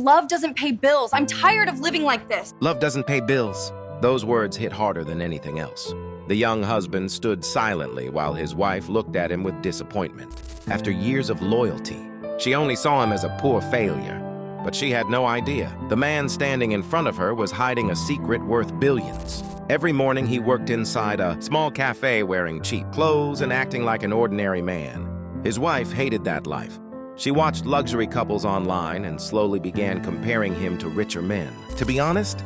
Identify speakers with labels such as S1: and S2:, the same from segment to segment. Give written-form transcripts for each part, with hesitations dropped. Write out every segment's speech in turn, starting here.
S1: Love doesn't pay bills. I'm tired of living like this.
S2: Love doesn't pay bills. Those words hit harder than anything else. The young husband stood silently while his wife looked at him with disappointment. After years of loyalty, she only saw him as a poor failure. But she had no idea. The man standing in front of her was hiding a secret worth billions. Every morning he worked inside a small cafe wearing cheap clothes and acting like an ordinary man. His wife hated that life. She watched luxury couples online and slowly began comparing him to richer men. To be honest,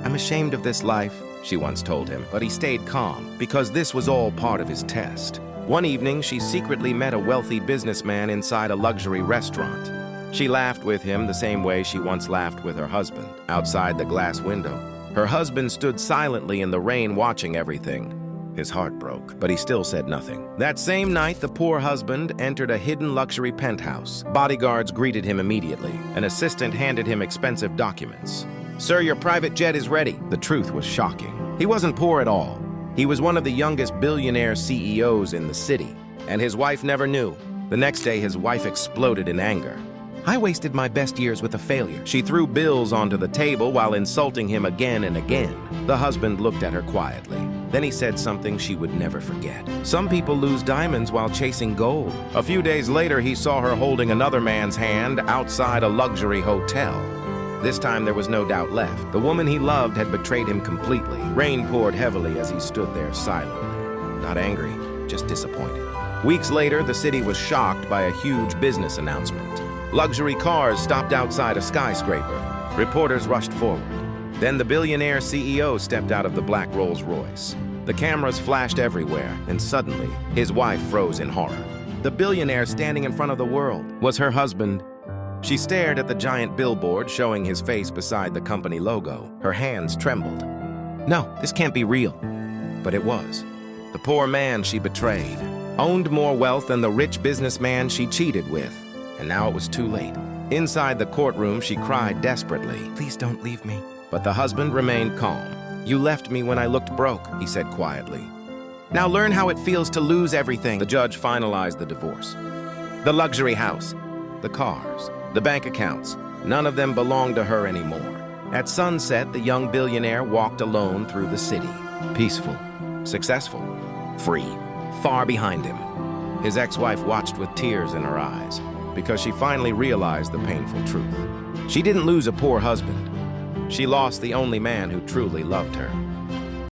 S2: I'm ashamed of this life, she once told him, but he stayed calm because this was all part of his test. One evening, she secretly met a wealthy businessman inside a luxury restaurant. She laughed with him the same way she once laughed with her husband, outside the glass window. Her husband stood silently in the rain watching everything. His heart broke, but he still said nothing. That same night, the poor husband entered a hidden luxury penthouse. Bodyguards greeted him immediately. An assistant handed him expensive documents. "Sir, your private jet is ready." The truth was shocking. He wasn't poor at all. He was one of the youngest billionaire CEOs in the city, and his wife never knew. The next day, his wife exploded in anger. "I wasted my best years with a failure." She threw bills onto the table while insulting him again and again. The husband looked at her quietly. Then he said something she would never forget. "Some people lose diamonds while chasing gold." A few days later, he saw her holding another man's hand outside a luxury hotel. This time there was no doubt left. The woman he loved had betrayed him completely. Rain poured heavily as he stood there silently. Not angry, just disappointed. Weeks later, the city was shocked by a huge business announcement. Luxury cars stopped outside a skyscraper. Reporters rushed forward. Then the billionaire CEO stepped out of the black Rolls-Royce. The cameras flashed everywhere, and suddenly, his wife froze in horror. The billionaire standing in front of the world was her husband. She stared at the giant billboard showing his face beside the company logo. Her hands trembled. No, this can't be real. But it was. The poor man she betrayed owned more wealth than the rich businessman she cheated with. And now it was too late. Inside the courtroom, she cried desperately, "Please don't leave me." But the husband remained calm. "You left me when I looked broke," he said quietly. "Now learn how it feels to lose everything." The judge finalized the divorce. The luxury house, the cars, the bank accounts, none of them belonged to her anymore. At sunset, the young billionaire walked alone through the city. Peaceful, successful, free, far behind him. His ex-wife watched with tears in her eyes because she finally realized the painful truth. She didn't lose a poor husband. She lost the only man who truly loved her.